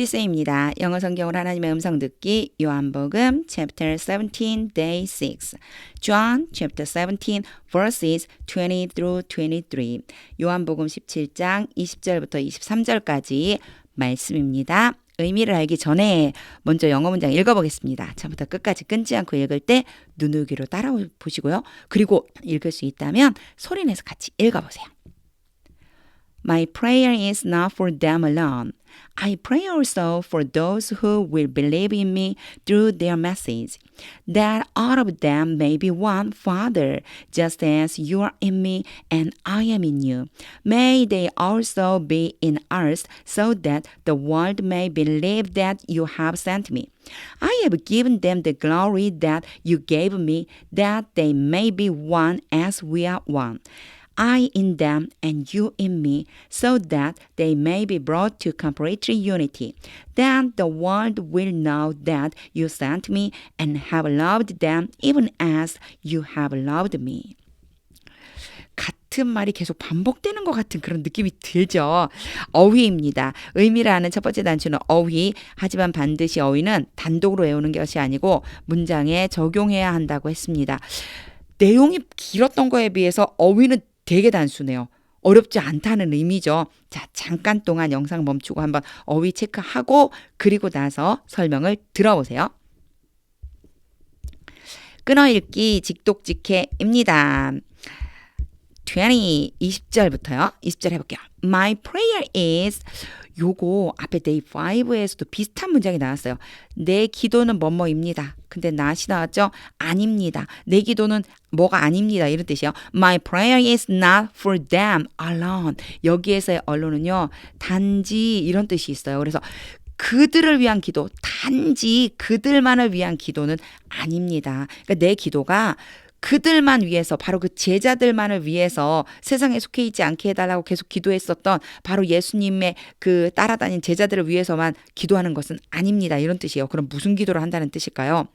리세입니다. 영어 성경으로 하나님의 음성 듣기 요한복음 chapter 17 day 6 John chapter 17 verses 20 through 23 요한복음 17장 20절부터 23절까지 말씀입니다. 의미를 알기 전에 먼저 영어 문장 읽어보겠습니다. 처음부터 끝까지 끊지 않고 읽을 때 눈으기로 따라 보시고요. 그리고 읽을 수 있다면 소리내서 같이 읽어보세요. My prayer is not for them alone. I pray also for those who will believe in me through their message, that all of them may be one, Father, just as you are in me and I am in you. May they also be in us, so that the world may believe that you have sent me. I have given them the glory that you gave me, that they may be one as we are one. I in them and you in me, so that they may be brought to complete unity. Then the world will know that you sent me and have loved them even as you have loved me. 같은 말이 계속 반복되는 것 같은 그런 느낌이 들죠. 어휘입니다. 의미를 아는 첫 번째 단추는 어휘. 하지만 반드시 어휘는 단독으로 외우는 것이 아니고 문장에 적용해야 한다고 했습니다. 내용이 길었던 거에 비해서 어휘는 되게 단순해요. 어렵지 않다는 의미죠. 자, 잠깐 동안 영상 멈추고 한번 어휘 체크하고 그리고 나서 설명을 들어보세요. 끊어읽기 직독직해입니다. 20절부터요. 20절 해볼게요. My prayer is 요거 앞에 day 5에서도 비슷한 문장이 나왔어요. 내 기도는 뭐뭐입니다. 근데 not이 나왔죠? 아닙니다. 내 기도는 뭐가 아닙니다. 이런 뜻이에요. My prayer is not for them alone. 여기에서의 allone은요. 단지 이런 뜻이 있어요. 그래서 그들을 위한 기도, 단지 그들만을 위한 기도는 아닙니다. 그러니까 내 기도가 그들만 위해서, 바로 그 제자들만을 위해서 세상에 속해 있지 않게 해달라고 계속 기도했었던 바로 예수님의 그 따라다닌 제자들을 위해서만 기도하는 것은 아닙니다. 이런 뜻이에요. 그럼 무슨 기도를 한다는 뜻일까요?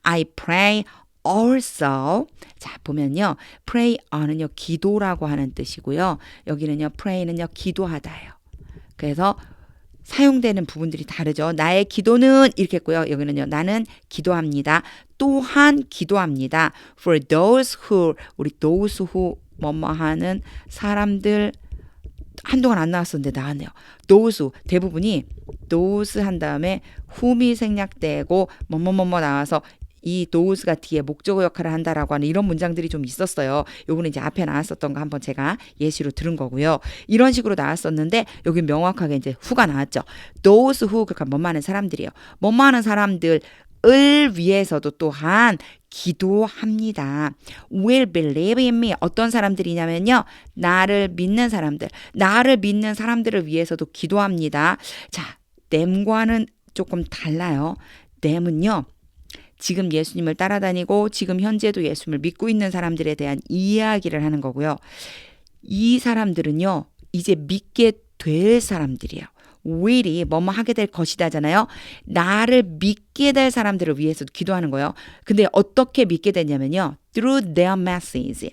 I pray also. 자, 보면요. pray는요, 기도라고 하는 뜻이고요. 여기는요, pray는요, 기도하다예요. 그래서 사용되는 부분들이 다르죠. 나의 기도는 이렇게 했고요. 여기는요. 나는 기도합니다. 또한 기도합니다. For those who, 우리 those who 뭐뭐하는 사람들 한동안 안 나왔었는데 나왔네요. those 대부분이 those 한 다음에 whom이 생략되고 뭐뭐뭐뭐 나와서 이 those가 뒤에 목적어 역할을 한다라고 하는 이런 문장들이 좀 있었어요. 요거는 이제 앞에 나왔었던 거 한번 제가 예시로 들은 거고요. 이런 식으로 나왔었는데 여기 명확하게 이제 who가 나왔죠. those who, 그러니까 뭐뭐하는 사람들이에요. 뭐뭐하는 사람들을 위해서도 또한 기도합니다. will believe in me. 어떤 사람들이냐면요. 나를 믿는 사람들. 나를 믿는 사람들을 위해서도 기도합니다. 자, them과는 조금 달라요. them은요. 지금 예수님을 따라다니고 지금 현재도 예수님을 믿고 있는 사람들에 대한 이야기를 하는 거고요. 이 사람들은요. 이제 믿게 될 사람들이에요. will이 뭐뭐 하게 될 것이다잖아요. 나를 믿게 될 사람들을 위해서도 기도하는 거예요. 근데 어떻게 믿게 되냐면요. through their message.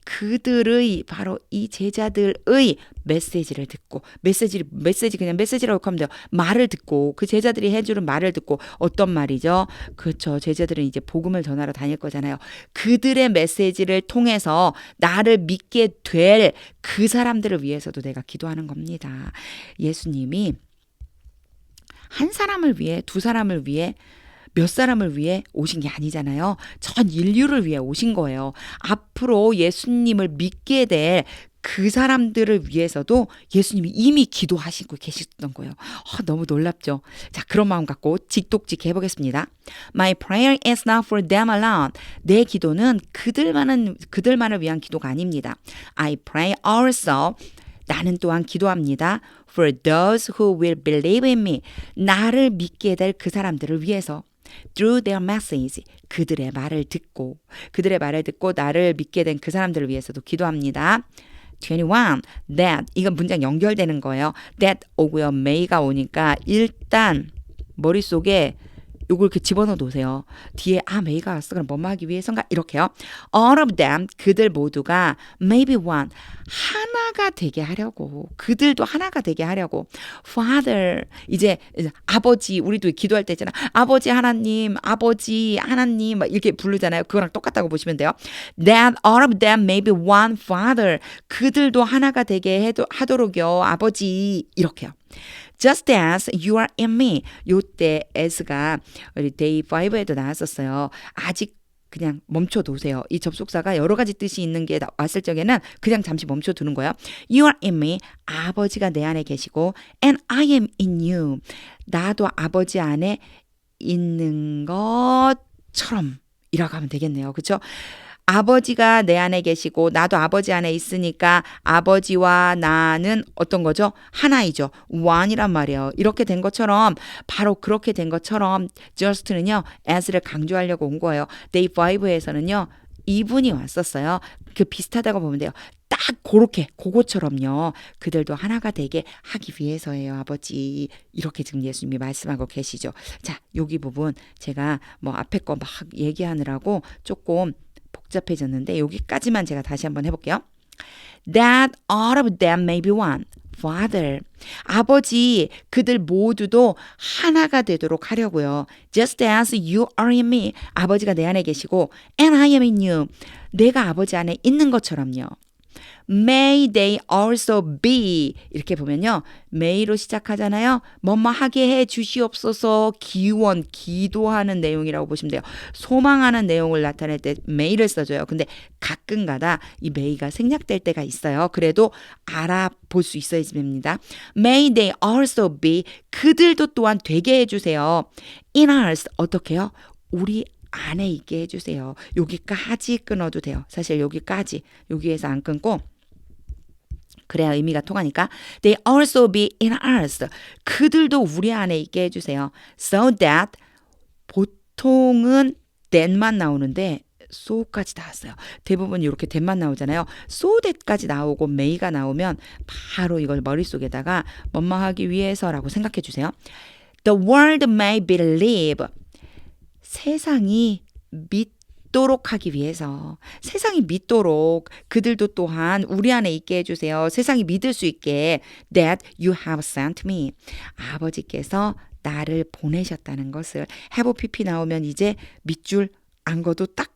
그들의 바로 이 제자들의 메시지를 듣고 메시지 그냥 메시지라고 하면 돼요. 말을 듣고 그 제자들이 해주는 말을 듣고 어떤 말이죠? 그렇죠. 제자들은 이제 복음을 전하러 다닐 거잖아요. 그들의 메시지를 통해서 나를 믿게 될 그 사람들을 위해서도 내가 기도하는 겁니다. 예수님이 한 사람을 위해, 두 사람을 위해, 몇 사람을 위해 오신 게 아니잖아요. 전 인류를 위해 오신 거예요. 앞으로 예수님을 믿게 될 그 사람들을 위해서도 예수님이 이미 기도하시고 계셨던 거예요. 너무 놀랍죠. 자, 그런 마음 갖고 직독직 해보겠습니다. My prayer is not for them alone. 내 기도는 그들만을 위한 기도가 아닙니다. I pray also. 나는 또한 기도합니다. For those who will believe in me. 나를 믿게 될 그 사람들을 위해서. Through their message. 그들의 말을 듣고 나를 믿게 된 그 사람들을 위해서도 기도합니다. 21. That. 이건 문장 연결되는 거예요. That 오고요. may가 오니까 일단 머릿속에 요걸 이렇게 집어넣어 놓으세요. 뒤에 메이가 왔어. 그럼 뭐뭐 하기 위해서인가? 이렇게요. All of them, 그들 모두가 maybe one, 하나가 되게 하려고. 그들도 하나가 되게 하려고. Father, 이제 아버지, 우리도 기도할 때 있잖아. 아버지 하나님 막 이렇게 부르잖아요. 그거랑 똑같다고 보시면 돼요. That all of them may be one Father, 그들도 하나가 되게 하도록요. 아버지, 이렇게요. Just as you are in me. 요때 as가 우리 day 5에도 나왔었어요. 아직 그냥 멈춰 두세요. 이 접속사가 여러 가지 뜻이 있는 게 왔을 적에는 그냥 잠시 멈춰 두는 거예요. You are in me. 아버지가 내 안에 계시고 and I am in you. 나도 아버지 안에 있는 것처럼 이라고 하면 되겠네요. 그렇죠? 아버지가 내 안에 계시고 나도 아버지 안에 있으니까 아버지와 나는 어떤 거죠? 하나이죠. one이란 말이에요. 이렇게 된 것처럼 바로 그렇게 된 것처럼 just는요. as를 강조하려고 온 거예요. day 5에서는요. 이분이 왔었어요. 그 비슷하다고 보면 돼요. 딱 그거처럼요. 그들도 하나가 되게 하기 위해서예요. 아버지. 이렇게 지금 예수님이 말씀하고 계시죠. 자, 여기 부분 제가 뭐 앞에 거 막 얘기하느라고 조금 복잡해졌는데 여기까지만 제가 다시 한번 해볼게요. That all of them may be one. Father. 아버지, 그들 모두도 하나가 되도록 하려고요. Just as you are in me. 아버지가 내 안에 계시고 and I am in you. 내가 아버지 안에 있는 것처럼요. May they also be. 이렇게 보면요. may로 시작하잖아요. 뭐뭐 하게 해 주시옵소서. 기원, 기도하는 내용이라고 보시면 돼요. 소망하는 내용을 나타낼 때 may를 써줘요. 근데 가끔가다 이 may가 생략될 때가 있어요. 그래도 알아볼 수 있어야 됩니다. May they also be. 그들도 또한 되게 해주세요. In us. 어떻게요? 우리 안에 있게 해주세요. 여기까지 끊어도 돼요. 사실 여기에서 안 끊고 그래야 의미가 통하니까 They also be in us. 그들도 우리 안에 있게 해주세요. So that 보통은 that만 나오는데 so까지 나왔어요. 대부분 이렇게 that만 나오잖아요. so that까지 나오고 may가 나오면 바로 이걸 머릿속에다가 뭐뭐 하기 위해서라고 생각해 주세요. The world may believe. 세상이 믿도록 하기 위해서 세상이 믿도록 그들도 또한 우리 안에 있게 해주세요. 세상이 믿을 수 있게 that you have sent me. 아버지께서 나를 보내셨다는 것을 have pp 나오면 이제 밑줄 안 거도 딱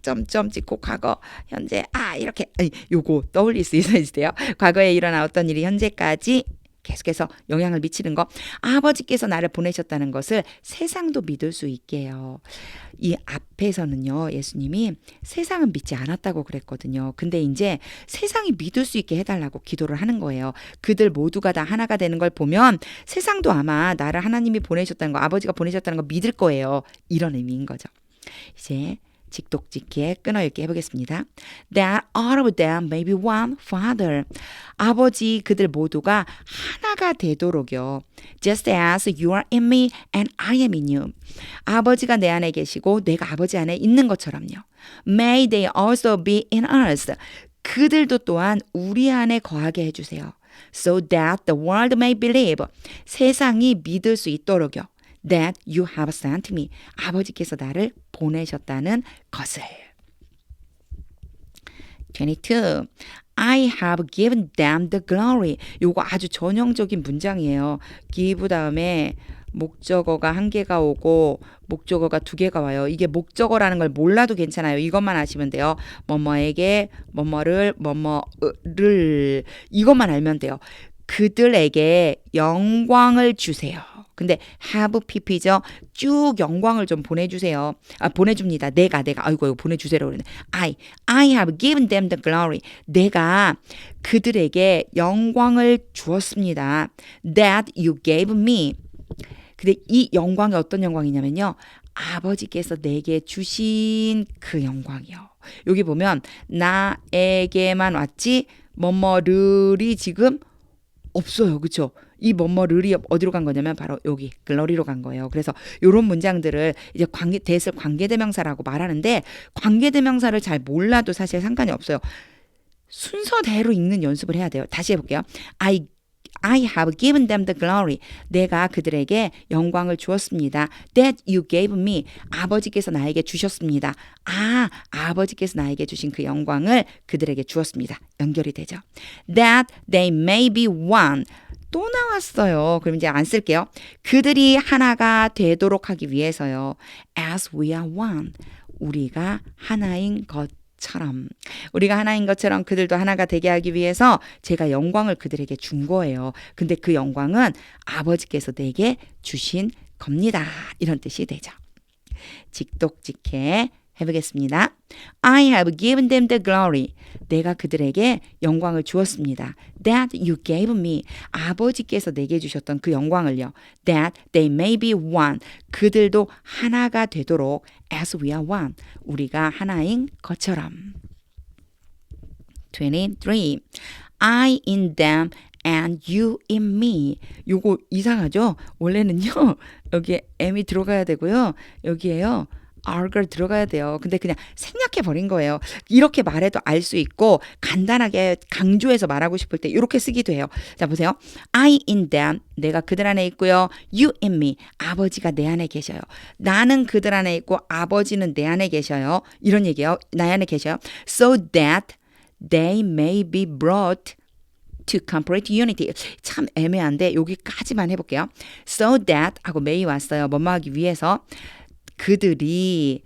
점점 찍고 과거 현재 이렇게 요거 떠올릴 수 있어야 돼요. 과거에 일어난 어떤 일이 현재까지 계속해서 영향을 미치는 거. 아버지께서 나를 보내셨다는 것을 세상도 믿을 수 있게 해요. 이 앞에서는요. 예수님이 세상은 믿지 않았다고 그랬거든요. 근데 이제 세상이 믿을 수 있게 해달라고 기도를 하는 거예요. 그들 모두가 다 하나가 되는 걸 보면 세상도 아마 나를 하나님이 보내셨다는 거, 아버지가 보내셨다는 거 믿을 거예요. 이런 의미인 거죠. 이제 직독직기에 끊어읽기 해보겠습니다. That all of them may be one Father. 아버지 그들 모두가 하나가 되도록요. Just as you are in me and I am in you. 아버지가 내 안에 계시고 내가 아버지 안에 있는 것처럼요. May they also be in us. 그들도 또한 우리 안에 거하게 해주세요. So that the world may believe. 세상이 믿을 수 있도록요. That you have sent me. 아버지께서 나를 보내셨다는 것을. 22. I have given them the glory. 요거 아주 전형적인 문장이에요. give 다음에 목적어가 한 개가 오고 목적어가 두 개가 와요. 이게 목적어라는 걸 몰라도 괜찮아요. 이것만 아시면 돼요. 뭐뭐에게, 뭐뭐를, 뭐뭐를 이것만 알면 돼요. 그들에게 영광을 주세요. 근데 have pp죠. 쭉 영광을 좀 보내주세요. 보내줍니다. 내가 아이고 보내주세요. I have given them the glory. 내가 그들에게 영광을 주었습니다. That you gave me. 근데 이 영광이 어떤 영광이냐면요. 아버지께서 내게 주신 그 영광이요. 여기 보면 나에게만 왔지 뭐뭐를이 지금 없어요. 그렇죠? 이 뭐뭐를이 어디로 간 거냐면 바로 여기 글로리로 간 거예요. 그래서 이런 문장들을 이제 대슬 관계대명사라고 말하는데 관계대명사를 잘 몰라도 사실 상관이 없어요. 순서대로 읽는 연습을 해야 돼요. 다시 해볼게요. I have given them the glory. 내가 그들에게 영광을 주었습니다. That you gave me. 아버지께서 나에게 주셨습니다. 아버지께서 나에게 주신 그 영광을 그들에게 주었습니다. 연결이 되죠. That they may be one. 또 나왔어요. 그럼 이제 안 쓸게요. 그들이 하나가 되도록 하기 위해서요. As we are one. 우리가 하나인 것처럼. 우리가 하나인 것처럼 그들도 하나가 되게 하기 위해서 제가 영광을 그들에게 준 거예요. 근데 그 영광은 아버지께서 내게 주신 겁니다. 이런 뜻이 되죠. 직독직해 해보겠습니다. I have given them the glory. 내가 그들에게 영광을 주었습니다. That you gave me. 아버지께서 내게 주셨던 그 영광을요. That they may be one. 그들도 하나가 되도록 as we are one. 우리가 하나인 것처럼. 23. I in them and you in me. 요거 이상하죠? 원래는요. 여기에 m이 들어가야 되고요. 여기에요. are가 들어가야 돼요. 근데 그냥 생략해 버린 거예요. 이렇게 말해도 알 수 있고 간단하게 강조해서 말하고 싶을 때 이렇게 쓰기도 해요. 자 보세요. I in them. 내가 그들 안에 있고요. You in me. 아버지가 내 안에 계셔요. 나는 그들 안에 있고 아버지는 내 안에 계셔요. 이런 얘기예요. 나 안에 계셔요. So that they may be brought to complete unity. 참 애매한데 여기까지만 해볼게요. So that 하고 may 왔어요. 뭐뭐 하기 위해서. 그들이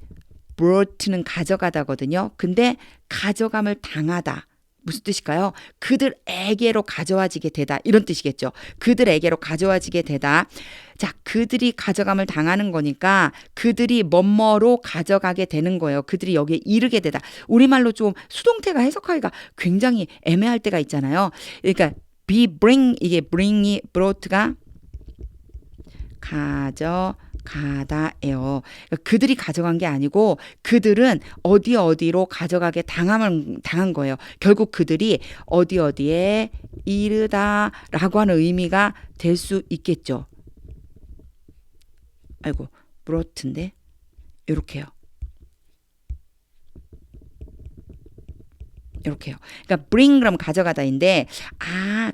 brought는 가져가다거든요. 근데 가져감을 당하다. 무슨 뜻일까요? 그들에게로 가져와지게 되다. 이런 뜻이겠죠. 그들에게로 가져와지게 되다. 자, 그들이 가져감을 당하는 거니까 그들이 뭐뭐로 가져가게 되는 거예요. 그들이 여기에 이르게 되다. 우리말로 좀 수동태가 해석하기가 굉장히 애매할 때가 있잖아요. 그러니까 be bring 이게 bring이 brought가 가다예요. 그러니까 그들이 가져간 게 아니고 그들은 어디로 가져가게 당한 거예요. 결국 그들이 어디에 이르다라고 하는 의미가 될 수 있겠죠. 아이고, 브로트인데 이렇게요. 이렇게요. 그러니까 bring 그러면 가져가다인데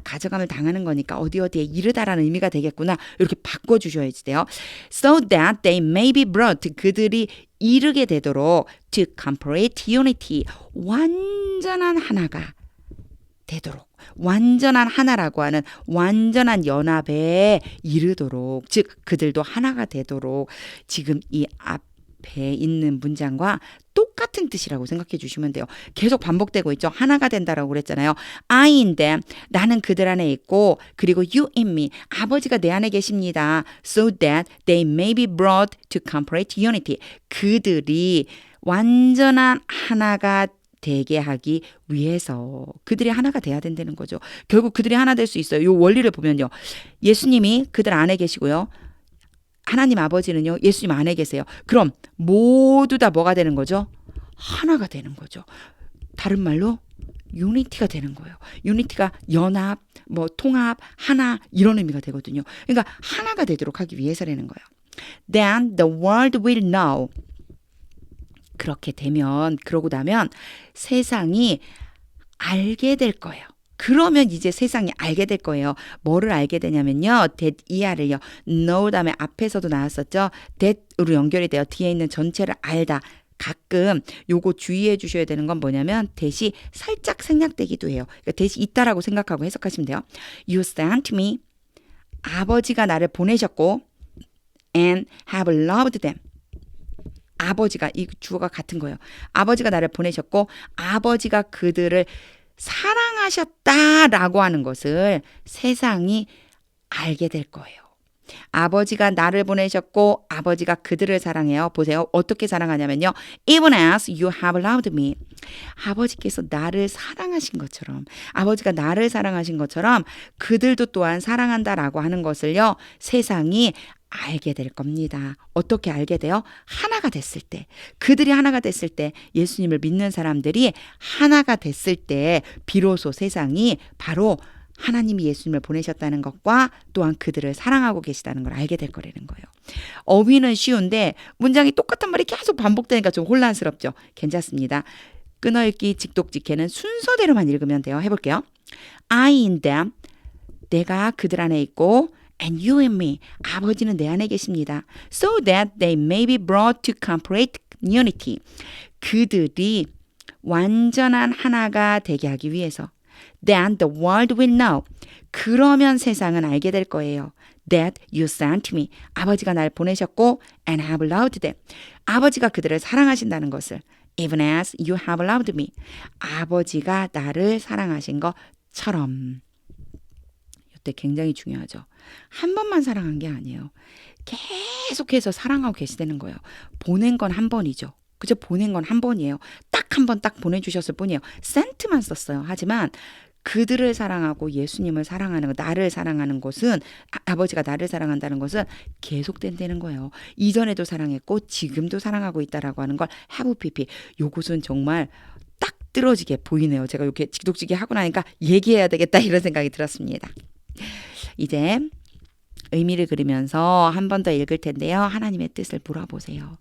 가져감을 당하는 거니까 어디에 이르다라는 의미가 되겠구나. 이렇게 바꿔주셔야지 돼요. So that they may be brought. 그들이 이르게 되도록 to complete unity. 완전한 하나가 되도록. 완전한 하나라고 하는 완전한 연합에 이르도록. 즉 그들도 하나가 되도록. 지금 이 앞에 있는 문장과 똑같은 뜻이라고 생각해 주시면 돼요. 계속 반복되고 있죠. 하나가 된다라고 그랬잖아요. I in them. 나는 그들 안에 있고 그리고 you in me. 아버지가 내 안에 계십니다. So that they may be brought to complete unity. 그들이 완전한 하나가 되게 하기 위해서 그들이 하나가 돼야 된다는 거죠. 결국 그들이 하나 될 수 있어요. 이 원리를 보면요. 예수님이 그들 안에 계시고요. 하나님 아버지는요. 예수님 안에 계세요. 그럼 모두 다 뭐가 되는 거죠? 하나가 되는 거죠. 다른 말로 유니티가 되는 거예요. 유니티가 연합, 통합, 하나 이런 의미가 되거든요. 그러니까 하나가 되도록 하기 위해서라는 거예요. Then the world will know. 그렇게 되면 그러고 나면 세상이 알게 될 거예요. 그러면 이제 세상이 알게 될 거예요. 뭐를 알게 되냐면요. that 이하를요. know 다음에 앞에서도 나왔었죠. that으로 연결이 돼요. 뒤에 있는 전체를 알다. 가끔 요거 주의해 주셔야 되는 건 뭐냐면 that이 살짝 생략되기도 해요. 그러니까 that이 있다라고 생각하고 해석하시면 돼요. You sent me. 아버지가 나를 보내셨고 and have loved them. 아버지가 이 주어가 같은 거예요. 아버지가 나를 보내셨고 아버지가 그들을 사랑하셨다라고 하는 것을 세상이 알게 될 거예요. 아버지가 나를 보내셨고 아버지가 그들을 사랑해요. 보세요. 어떻게 사랑하냐면요. Even as you have loved me. 아버지께서 나를 사랑하신 것처럼 아버지가 나를 사랑하신 것처럼 그들도 또한 사랑한다라고 하는 것을요. 세상이 알게 될 겁니다. 어떻게 알게 돼요? 하나가 됐을 때. 그들이 하나가 됐을 때 예수님을 믿는 사람들이 하나가 됐을 때 비로소 세상이 바로 하나님이 예수님을 보내셨다는 것과 또한 그들을 사랑하고 계시다는 걸 알게 될 거라는 거예요. 어휘는 쉬운데 문장이 똑같은 말이 계속 반복되니까 좀 혼란스럽죠. 괜찮습니다. 끊어읽기 직독직해는 순서대로만 읽으면 돼요. 해볼게요. I in them. 내가 그들 안에 있고 and you and me. 아버지는 내 안에 계십니다. So that they may be brought to complete unity. 그들이 완전한 하나가 되게 하기 위해서. Then the world will know. 그러면 세상은 알게 될 거예요. That you sent me. 아버지가 날 보내셨고 and have loved them. 아버지가 그들을 사랑하신다는 것을. Even as you have loved me. 아버지가 나를 사랑하신 것처럼. 이때 굉장히 중요하죠. 한 번만 사랑한 게 아니에요. 계속해서 사랑하고 계시다는 거예요. 보낸 건 한 번이죠. 그죠? 보낸 건 한 번이에요. 딱 한 번 딱 보내주셨을 뿐이에요. 센트만 썼어요. 하지만 그들을 사랑하고 예수님을 사랑하는 것, 나를 사랑하는 것은 아버지가 나를 사랑한다는 것은 계속된다는 거예요. 이전에도 사랑했고 지금도 사랑하고 있다라고 하는 걸 have pp. 요것은 정말 딱 떨어지게 보이네요. 제가 이렇게 지독지게 하고 나니까 얘기해야 되겠다 이런 생각이 들었습니다. 이제 의미를 그리면서 한 번 더 읽을 텐데요. 하나님의 뜻을 물어보세요.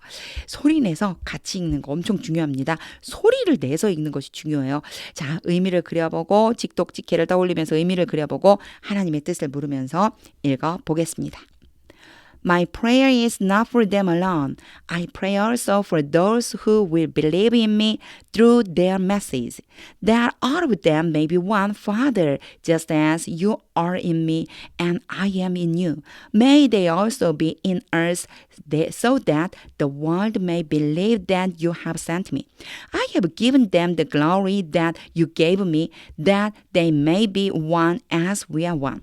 소리 내서 같이 읽는 거 엄청 중요합니다. 소리를 내서 읽는 것이 중요해요. 자, 의미를 그려보고 직독직해를 떠올리면서 의미를 그려보고 하나님의 뜻을 물으면서 읽어보겠습니다. My prayer is not for them alone. I pray also for those who will believe in me through their message, that all of them may be one, Father, just as you are in me and I am in you. May they also be in us, so that the world may believe that you have sent me. I have given them the glory that you gave me, that they may be one as we are one.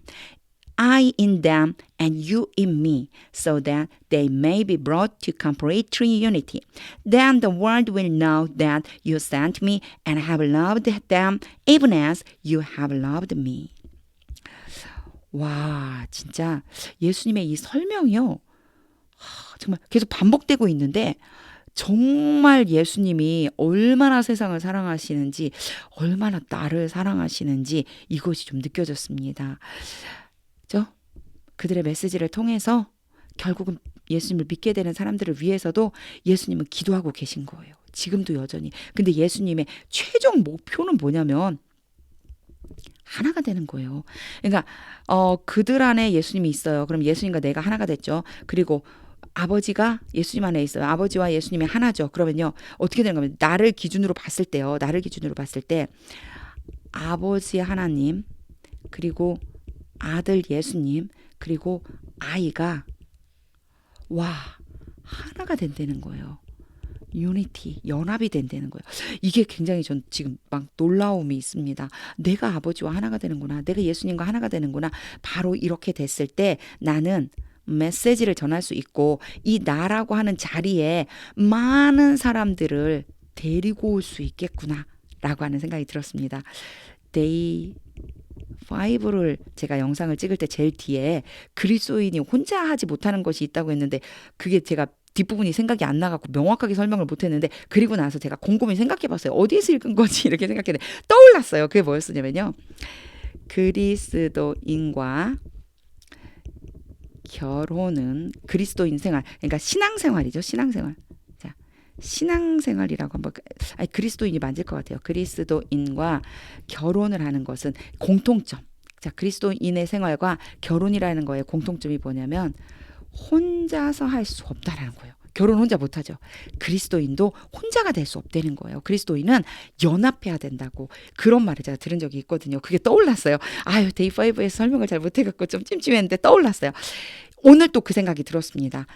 I in them and you in me, so that they may be brought to complete unity. Then the world will know that you sent me and have loved them even as you have loved me. 와, 진짜 예수님의 이 설명이요. 정말 계속 반복되고 있는데 정말 예수님이 얼마나 세상을 사랑하시는지, 얼마나 나를 사랑하시는지 이것이 좀 느껴졌습니다. 그들의 메시지를 통해서 결국은 예수님을 믿게 되는 사람들을 위해서도 예수님은 기도하고 계신 거예요. 지금도 여전히. 근데 예수님의 최종 목표는 뭐냐면 하나가 되는 거예요. 그러니까 그들 안에 예수님이 있어요. 그럼 예수님과 내가 하나가 됐죠. 그리고 아버지가 예수님 안에 있어요. 아버지와 예수님이 하나죠. 그러면요. 어떻게 되는 거면 나를 기준으로 봤을 때요. 나를 기준으로 봤을 때 아버지 하나님 그리고 아들 예수님 그리고 아이가 와 하나가 된다는 거예요. 유니티 연합이 된다는 거예요. 이게 굉장히 전 지금 막 놀라움이 있습니다. 내가 아버지와 하나가 되는구나. 내가 예수님과 하나가 되는구나. 바로 이렇게 됐을 때 나는 메시지를 전할 수 있고 이 나라고 하는 자리에 많은 사람들을 데리고 올 수 있겠구나 라고 하는 생각이 들었습니다. 데이 5를 제가 영상을 찍을 때 제일 뒤에 그리스도인이 혼자 하지 못하는 것이 있다고 했는데 그게 제가 뒷부분이 생각이 안 나갖고 명확하게 설명을 못했는데 그리고 나서 제가 곰곰이 생각해봤어요. 어디에서 읽은 거지 이렇게 생각했는데 떠올랐어요. 그게 뭐였냐면요. 그리스도인과 결혼은 그리스도인 생활 그러니까 신앙생활이죠. 신앙생활. 자, 신앙생활이라고 한번 그리스도인이 맞을 것 같아요. 그리스도인과 결혼을 하는 것은 공통점. 자, 그리스도인의 생활과 결혼이라는 거에 공통점이 뭐냐면 혼자서 할 수 없다라는 거예요. 결혼 혼자 못하죠. 그리스도인도 혼자가 될 수 없다는 거예요. 그리스도인은 연합해야 된다고 그런 말을 제가 들은 적이 있거든요. 그게 떠올랐어요. 아유 데이5에서 설명을 잘 못해갖고 좀 찜찜했는데 떠올랐어요. 오늘 또 그 생각이 들었습니다.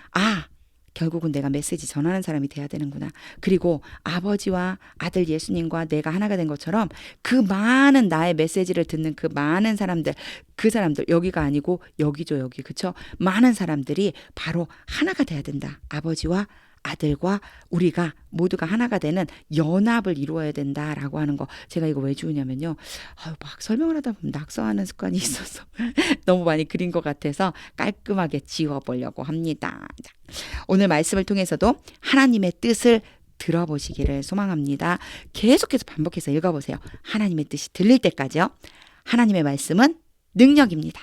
결국은 내가 메시지 전하는 사람이 돼야 되는구나. 그리고 아버지와 아들 예수님과 내가 하나가 된 것처럼 그 많은 나의 메시지를 듣는 그 많은 사람들, 그 사람들 여기가 아니고 여기죠 여기 그쵸? 많은 사람들이 바로 하나가 돼야 된다. 아버지와 아들과 우리가 모두가 하나가 되는 연합을 이루어야 된다라고 하는 거 제가 이거 왜 주냐면요. 막 설명을 하다 보면 낙서하는 습관이 있어서 너무 많이 그린 것 같아서 깔끔하게 지워보려고 합니다. 자, 오늘 말씀을 통해서도 하나님의 뜻을 들어보시기를 소망합니다. 계속해서 반복해서 읽어보세요. 하나님의 뜻이 들릴 때까지요. 하나님의 말씀은 능력입니다.